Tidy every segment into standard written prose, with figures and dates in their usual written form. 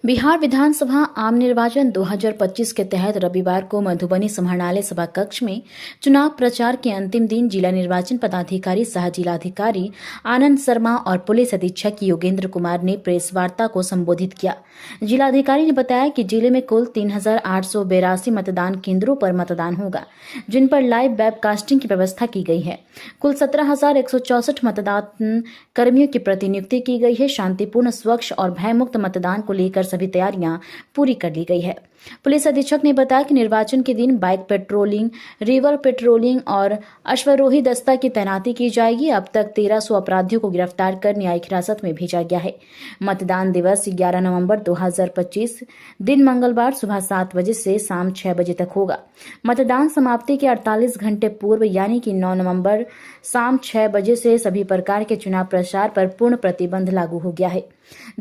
बिहार विधानसभा आम निर्वाचन 2025 के तहत रविवार को मधुबनी समाहरणालय सभा कक्ष में चुनाव प्रचार के अंतिम दिन जिला निर्वाचन पदाधिकारी सह जिलाधिकारी आनंद शर्मा और पुलिस अधीक्षक योगेंद्र कुमार ने प्रेस वार्ता को संबोधित किया। जिलाधिकारी ने बताया कि जिले में कुल 3,882 मतदान केंद्रों पर मतदान होगा, जिन पर लाइव वेबकास्टिंग की व्यवस्था की गई है। कुल 17,164 मतदान कर्मियों की प्रतिनियुक्ति की गई है। शांतिपूर्ण, स्वच्छ और भयमुक्त मतदान को लेकर सभी तैयारियां पूरी कर ली गई है। पुलिस अधीक्षक ने बताया कि निर्वाचन के दिन बाइक पेट्रोलिंग, रिवर पेट्रोलिंग और अश्वारोही दस्ता की तैनाती की जाएगी। अब तक 1300 अपराधियों को गिरफ्तार कर न्यायिक हिरासत में भेजा गया है। मतदान दिवस 11 नवंबर 2025 दिन मंगलवार सुबह 7 बजे से शाम 6 बजे तक होगा। मतदान समाप्ति के 48 घंटे पूर्व यानी कि 9 नवंबर शाम 6 बजे से सभी प्रकार के चुनाव प्रचार पर पूर्ण प्रतिबंध लागू हो गया है।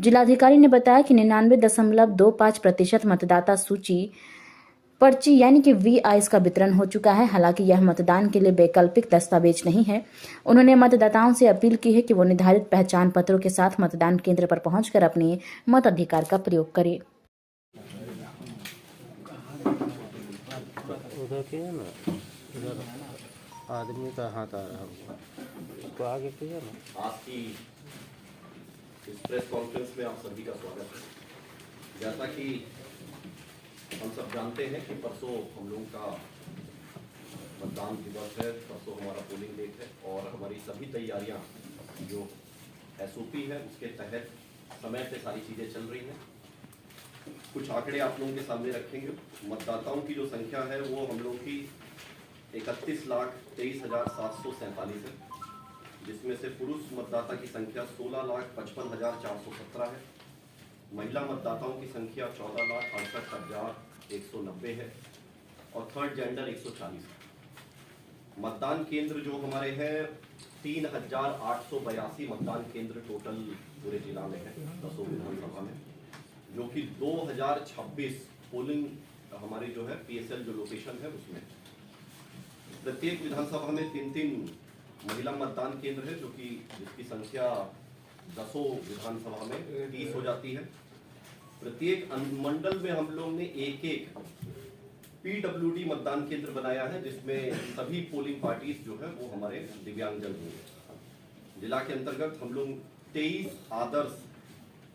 जिलाधिकारी ने बताया कि 99.25% मतदाता सूची पर्ची यानी कि VIs का वितरण हो चुका है। हालांकि यह मतदान के लिए वैकल्पिक दस्तावेज नहीं है। उन्होंने मतदाताओं से अपील की है कि वो निर्धारित पहचान पत्रों के साथ मतदान केंद्र पर पहुंचकर अपने मताधिकार का प्रयोग करें। उधर के है ना, उधर आदमी का हाथ आ रहा है, उसको आगे किया ना। आज की इस प्रेस कॉन्फ्रेंस में आप सभी का स्वागत है। जैसा कि हम सब जानते हैं कि परसों हम लोगों का मतदान दिवस है, परसों हमारा पोलिंग डेट है और हमारी सभी तैयारियां जो SOP है उसके तहत समय से सारी चीज़ें चल रही हैं। कुछ आंकड़े आप लोगों के सामने रखेंगे। मतदाताओं की जो संख्या है वो हम लोग की 31,23,747 है, जिसमें से पुरुष मतदाता की संख्या 16,55,417 है, महिला मतदाताओं की संख्या 14,68,190 है और थर्ड जेंडर 140 है। मतदान केंद्र जो हमारे हैं 3,882 मतदान केंद्र टोटल पूरे जिला में है, 10 विधानसभा में, जो कि 2026 पोलिंग हमारी जो है PSL जो लोकेशन है उसमें प्रत्येक विधानसभा में 3-3 महिला मतदान केंद्र है, जो कि जिसकी संख्या 10 विधानसभा में 30 हो जाती है। प्रत्येक मंडल में हम लोग ने एक PWD मतदान केंद्र बनाया है, जिसमें सभी पोलिंग पार्टीज जो है वो हमारे दिव्यांगजन होंगे। जिला के अंतर्गत हम लोग 23 आदर्श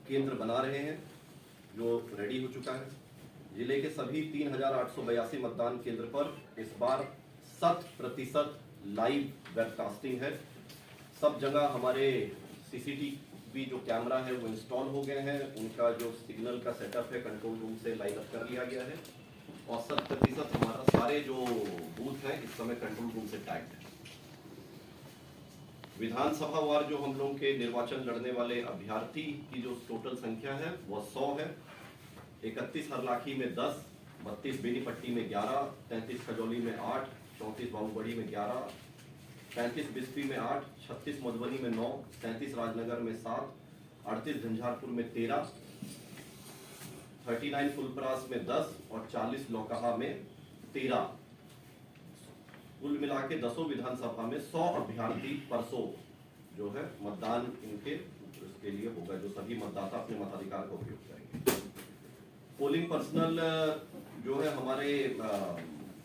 केंद्र बना रहे हैं जो रेडी हो चुका है। जिले के सभी 3,882 मतदान केंद्र पर इस बार 100% लाइव वेबकास्टिंग है। सब जगह हमारे CCTV जो कैमरा है वो इंस्टॉल हो गए हैं। उनका जो सिग्नल का सेटअप है कंट्रोल रूम से लाइन अप कर लिया गया है और 100% हमारा सारे जो बूथ हैं इस समय कंट्रोल रूम से टैग्ड है। विधानसभा वार जो हम लोग के निर्वाचन लड़ने वाले अभ्यर्थी की जो टोटल संख्या है वह 100 है। 31 हरलाखी में 10, 32 बेनीपट्टी में 11, 33 खजौली में 8, 34 बाबूबड़ी में 11, 35 बिस्फी में 8, 36 मधुबनी में 9, 37 राजनगर में 7, 38 झंझारपुर में 13, 39 फुलपरास में 10 और 40 लौकहा में 13। कुल मिला के 10 विधानसभा में 100 अभ्यर्थी परसों जो है मतदान इनके उसके लिए होगा, जो सभी मतदाता अपने मताधिकार का उपयोग करेंगे। पोलिंग पर्सनल जो है हमारे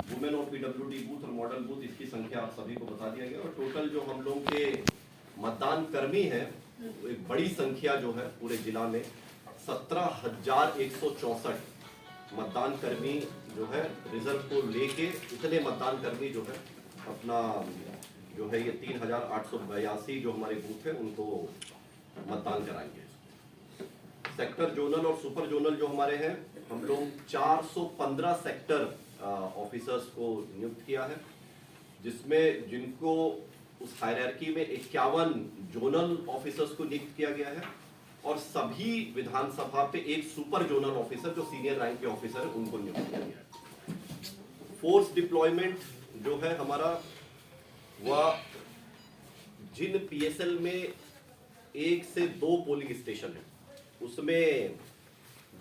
वुमेन और PWD बूथ और मॉडल बूथ, इसकी संख्या आप सभी को बता दिया गया। और टोटल जो हम लोग के मतदान कर्मी हैं एक बड़ी संख्या जो है पूरे जिला में 17,164 मतदान कर्मी जो है रिजर्व को लेके इतने मतदान कर्मी जो है अपना जो है ये 3,882 जो हमारे बूथ है उनको मतदान कराएंगे। सेक्टर जोनल और सुपर जोनल जो हमारे हैं हम लोग 415 सेक्टर ऑफिसर्स को नियुक्त किया है, जिसमें जिनको उस हायरार्की में 51 जोनल ऑफिसर्स को नियुक्त किया गया है और सभी विधानसभा पे एक सुपर जोनल ऑफिसर जो सीनियर रैंक के ऑफिसर है उनको नियुक्त किया गया है। फोर्स डिप्लॉयमेंट जो है हमारा वह जिन PSL में 1 से 2 पोलिंग स्टेशन है उसमें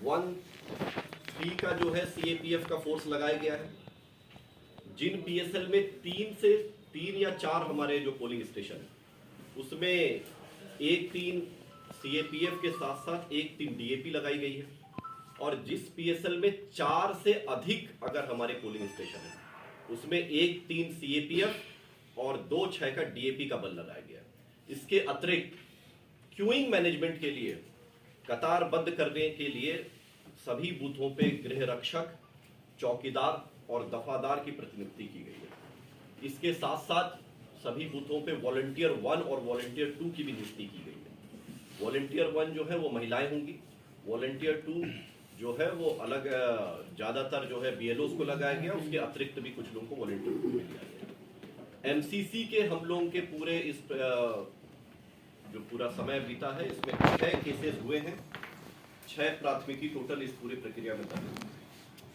1-3 का जो है CAPF का फोर्स लगाया गया है। जिन PSL में 3 या 4 हमारे जो पोलिंग स्टेशन है उसमें 1-3 CAPF के साथ साथ 1-3 DAP लगाई गई है। और जिस पीएसएल में 4 से अधिक अगर हमारे पोलिंग स्टेशन है, उसमें 1-3 सीएपीएफ और 2-6 का डीएपी का बल लगाया गया। इसके अतिरिक्त क्यूइंग मैनेजमेंट के लिए, कतारबद्ध करने के लिए सभी बूथों पे गृह रक्षक, चौकीदार और दफादार की प्रतिनियुक्ति की गई है। इसके साथ साथ सभी बूथों पे वॉलंटियर 1 और वॉलंटियर 2 की भी नियुक्ति की गई है। वॉलंटियर 1 जो है वो महिलाएं होंगी, वॉलंटियर 2 जो है वो अलग, ज्यादातर जो है बीएलओस को लगाया गया, उसके अतिरिक्त भी कुछ लोगों को वॉलंटियर में लिया गया। एमसीसी के हम लोगों के पूरे इस जो पूरा समय बीता है, इसमें 6 केसेस हुए हैं, 6 प्राथमिकी टोटल इस पूरी प्रक्रिया में दर्ज है।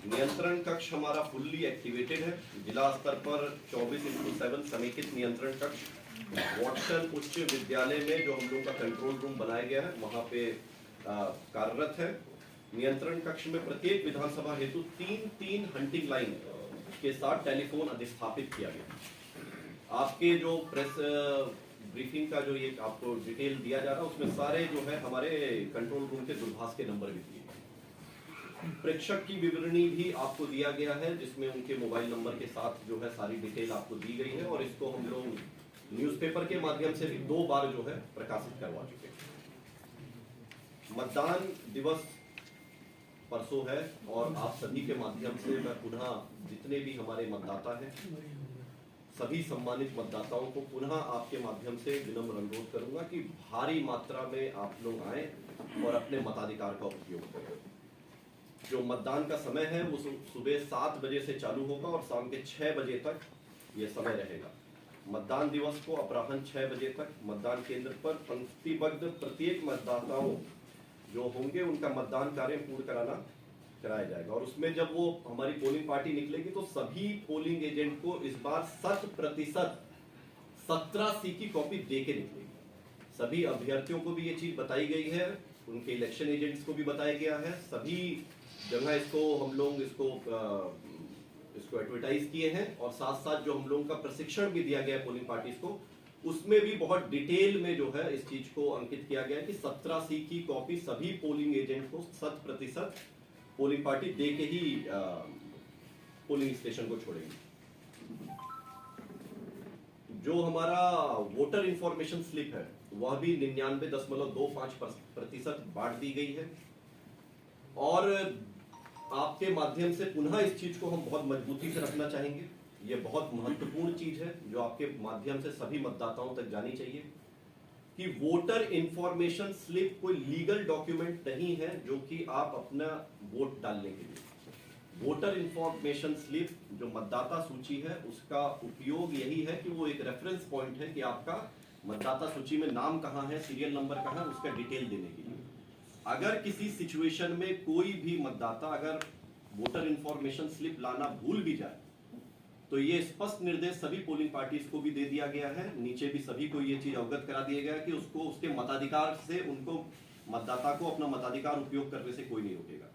नियंत्रण कक्ष हमारा फुल्ली एक्टिवेटेड है। जिला स्तर पर 24/7 समेकित नियंत्रण कक्ष वाटसन उच्च विद्यालय में जो हम लोग का कंट्रोल रूम बनाया गया है, वहां पे कार्यरत है। नियंत्रण कक्ष में प्रत्येक विधानसभा हेतु 3-3 हंटिंग लाइन के साथ टेलीफोन अधिस्थापित किया गया। आपके जो प्रेस ब्रीफिंग का जो ये आपको डिटेल दिया जा रहा है, उसमें सारे जो है हमारे कंट्रोल रूम के दूरभाष के नंबर भी दिए गए। प्रेक्षक की विवरणी भी आपको दिया गया है, जिसमें उनके मोबाइल नंबर के साथ जो है सारी डिटेल आपको दी गई है, और इसको हम लोग न्यूज़पेपर के माध्यम से भी 2 बार जो है प्रकाशित करवा चुके हैं। मतदान दिवस परसों है, और आप सभी के माध्यम से मैं पुनः जितने भी हमारे मतदाता हैं, सभी सम्मानित मतदाताओं को पुनः आपके माध्यम से विनम्र अनुरोध करूंगा कि भारी मात्रा में आप लोग आए और अपने मताधिकार का उपयोग करें। जो मतदान का समय है वो सुबह 7 बजे से चालू होगा और शाम के 6 बजे तक ये समय रहेगा। मतदान दिवस को अपराह्न 6 बजे तक मतदान केंद्र पर पंक्तिबद्ध प्रत्येक मतदाताओं जो होंगे उनका मतदान कार्य पूर्ण कराया जाएगा। और उसमें जब वो हमारी पोलिंग पार्टी निकलेगी तो सभी पोलिंग एजेंट को इस बार 100% 17 सी की कॉपी दे के निकलेगी। सभी अभ्यर्थियों को भी ये चीज बताई गई है, उनके इलेक्शन एजेंट्स को भी बताया गया है। सभी जगह इसको हम लोग इसको एडवर्टाइज किए हैं, और साथ साथ जो हम लोगों का प्रशिक्षण भी दिया गया है पोलिंग पार्टीज को, उसमें भी बहुत डिटेल में जो है इस चीज को अंकित किया गया है कि 17 सी की कॉपी सभी पोलिंग एजेंट को 100% पोलिंग पार्टी दे के ही पोलिंग स्टेशन को छोड़ेगी। जो हमारा वोटर इंफॉर्मेशन स्लिप है वह भी 99.25% बांट दी गई है, और आपके माध्यम से पुनः इस चीज को हम बहुत मजबूती से रखना चाहेंगे। ये बहुत महत्वपूर्ण चीज है जो आपके माध्यम से सभी मतदाताओं तक जानी चाहिए कि वोटर इंफॉर्मेशन स्लिप कोई लीगल डॉक्यूमेंट नहीं है जो कि आप अपना वोट डालने के लिए। वोटर इंफॉर्मेशन स्लिप जो मतदाता सूची है उसका उपयोग यही है कि वो एक रेफरेंस पॉइंट है कि आपका मतदाता सूची में नाम कहाँ है, सीरियल नंबर कहाँ है, उसका डिटेल देने के लिए। अगर किसी सिचुएशन में कोई भी मतदाता अगर वोटर इंफॉर्मेशन स्लिप लाना भूल भी जाए तो ये स्पष्ट निर्देश सभी पोलिंग पार्टीज को भी दे दिया गया है। नीचे भी सभी को ये चीज अवगत करा दिया गया है कि उसको उसके मताधिकार से उनको मतदाता को अपना मताधिकार उपयोग करने से कोई नहीं रोकेगा।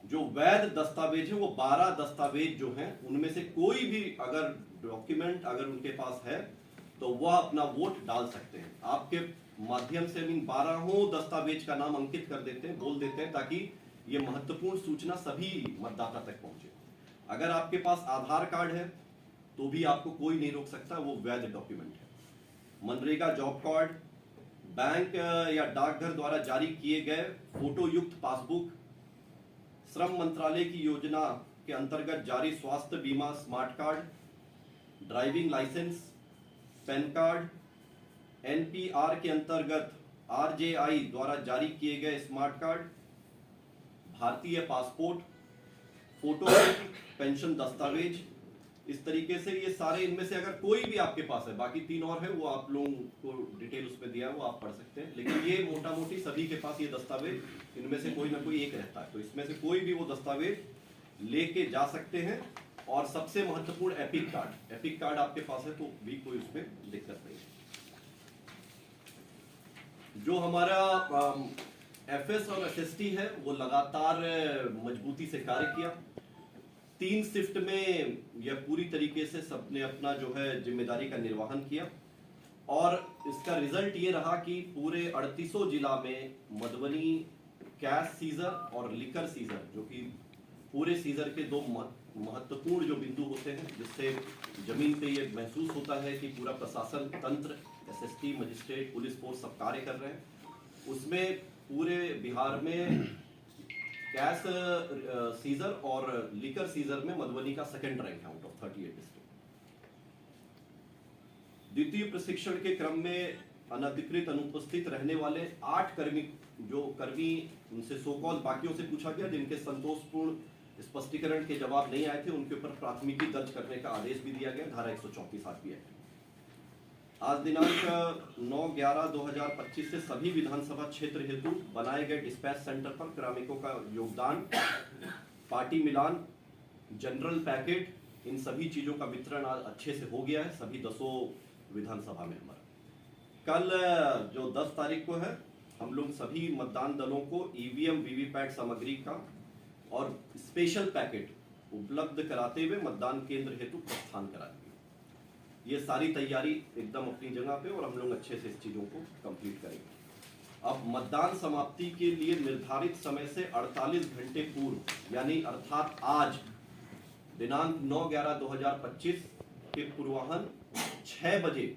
जो वैध दस्तावेज है वो 12 दस्तावेज जो हैं उनमें से कोई भी अगर डॉक्यूमेंट अगर उनके पास है तो वह अपना वोट डाल सकते हैं। आपके माध्यम से इन 12 दस्तावेज का नाम अंकित कर देते हैं, बोल देते हैं, ताकि ये महत्वपूर्ण सूचना सभी मतदाता तक पहुंचे। अगर आपके पास आधार कार्ड है तो भी आपको कोई नहीं रोक सकता, वो वैध डॉक्यूमेंट है। मनरेगा जॉब कार्ड, बैंक या डाकघर द्वारा जारी किए गए फोटो युक्त पासबुक, श्रम मंत्रालय की योजना के अंतर्गत जारी स्वास्थ्य बीमा smart card, driving licence, PAN card, NPR के अंतर्गत आरजेआई द्वारा जारी किए गए स्मार्ट कार्ड, भारतीय पासपोर्ट, फोटो, पेंशन दस्तावेज, इस तरीके से ये सारे इनमें से अगर कोई भी आपके पास है, बाकी 3 और है वो आप लोगों को डिटेल उसमें दिया है वो आप पढ़ सकते हैं, लेकिन ये मोटा मोटी सभी के पास ये दस्तावेज इनमें से कोई ना कोई एक रहता है, तो इसमें से कोई भी वो दस्तावेज लेके जा सकते हैं। और सबसे महत्वपूर्ण एपिक कार्ड आपके पास है तो भी कोई उसमें दिक्कत नहीं है। जो हमारा एफएस और एसएसटी है वो लगातार मजबूती से कार्य किया। 3 शिफ्ट में यह पूरी तरीके से सबने अपना जो है जिम्मेदारी का निर्वहन किया, और इसका रिजल्ट ये रहा कि पूरे 3800 जिला में मधुबनी कैश सीजर और लिकर सीजर, जो कि पूरे सीजर के दो महत्वपूर्ण जो बिंदु होते हैं, जिससे जमीन पे ये महसूस होता है कि पूरा प्रशासन तंत्र, एसएसटी, मजिस्ट्रेट, पुलिस फोर्स सब कार्य कर रहे हैं। उसमें पूरे बिहार में कैश सीजर और लिकर सीजर में मधुबनी का सेकंड रैंक है आउट ऑफ 38 डिस्ट्रिक्ट। द्वितीय प्रशिक्षण के क्रम में अनधिकृत अनुपस्थित रहने वाले 8 कर्मी उनसे सो कॉल बाकियों से पूछा गया, जिनके संतोषपूर्ण स्पष्टीकरण के जवाब नहीं आए थे, उनके ऊपर प्राथमिकी दर्ज करने का आदेश भी दिया गया, धारा 134 आरपी एक्ट। आज दिनांक 9/11/2025 से सभी विधानसभा क्षेत्र हेतु बनाए गए डिस्पैच सेंटर पर क्रमिकों का योगदान, पार्टी मिलान, जनरल पैकेट, इन सभी चीजों का वितरण आज अच्छे से हो गया है सभी 10 विधानसभा में। हमारा कल जो 10 तारीख को है, हम लोग सभी मतदान दलों को ईवीएम वीवीपैट सामग्री का और स्पेशल पैकेट उपलब्ध कराते हुए मतदान केंद्र हेतु प्रस्थान कराएंगे। ये सारी तैयारी एकदम अपनी जगह पे और हम लोग अच्छे से इस चीजों को कंप्लीट करेंगे। अब मतदान समाप्ति के लिए निर्धारित समय से 48 घंटे पूर्व, यानी अर्थात आज दिनांक 9/11/2025 के पूर्वाह्न 6 बजे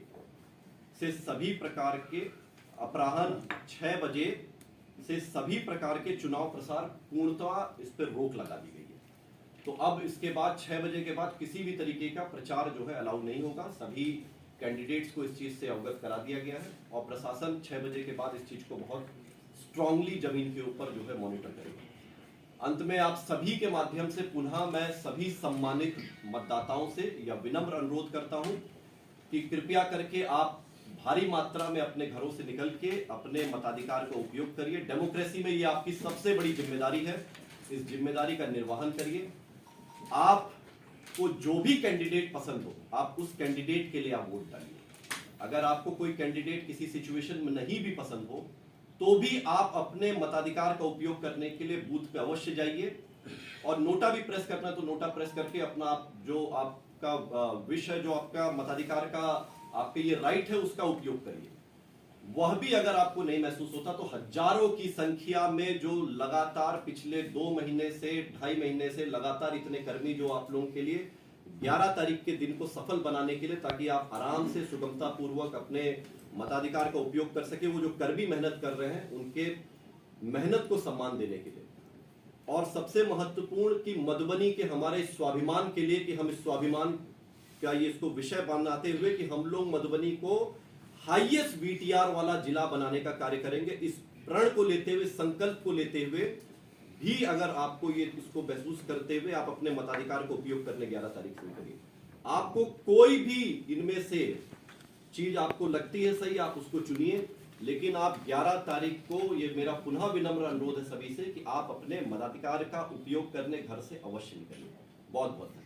से सभी प्रकार के अपराह्न 6 बजे से सभी प्रकार के चुनाव प्रसार पूर्णतः इस पर रोक लगा दी गई है। तो अब इसके बाद 6 बजे के बाद किसी भी तरीके का प्रचार जो है अलाउ नहीं होगा। सभी कैंडिडेट्स को इस चीज से अवगत करा दिया गया है और प्रशासन 6 बजे के बाद इस चीज को बहुत स्ट्रांगली जमीन के ऊपर जो है मॉनिटर करेगा। अंत में आप सभी के माध्यम से पुनः मैं सभी सम्मानित मतदाताओं से यह विनम्र अनुरोध करता हूं कि कृपया करके आप भारी मात्रा में अपने घरों से निकल के अपने मताधिकार का उपयोग करिए। डेमोक्रेसी में ये आपकी सबसे बड़ी जिम्मेदारी है, इस जिम्मेदारी का निर्वहन करिए। आपको जो भी कैंडिडेट पसंद हो, आप उस कैंडिडेट के लिए आप वोट डालिए। अगर आपको कोई कैंडिडेट किसी सिचुएशन में नहीं भी पसंद हो, तो भी आप अपने मताधिकार का उपयोग करने के लिए बूथ पे अवश्य जाइए और नोटा भी प्रेस करना तो नोटा प्रेस करके अपना जो आपका विश है, जो आपका मताधिकार का आपके ये राइट है, उसका उपयोग करिए। वह भी अगर आपको नहीं महसूस होता तो हजारों की संख्या में जो लगातार पिछले 2 महीने से 2.5 महीने से लगातार इतने कर्मी जो आप लोगों के लिए 11 तारीख के दिन को सफल बनाने के लिए, ताकि आप आराम से सुगमता पूर्वक अपने मताधिकार का उपयोग कर सके, वो जो कर्मी मेहनत कर रहे हैं उनके मेहनत को सम्मान देने के लिए। और सबसे महत्वपूर्ण कि मधुबनी के हमारे स्वाभिमान के लिए, कि हम इस स्वाभिमान का ये इसको विषय बनाते हुए कि हम लोग मधुबनी को हाईएस्ट वीटीआर वाला जिला बनाने का कार्य करेंगे। इस प्रण को लेते हुए, संकल्प को लेते हुए भी अगर आपको ये इसको महसूस करते हुए आप अपने मताधिकार का उपयोग करने 11 तारीख से करिए। आपको कोई भी इनमें से चीज आपको लगती है सही, आप उसको चुनिए, लेकिन आप 11 तारीख को, ये मेरा पुनः विनम्र अनुरोध है सभी से कि आप अपने मताधिकार का उपयोग करने घर से अवश्य निकलिए। बहुत बहुत धन्यवाद।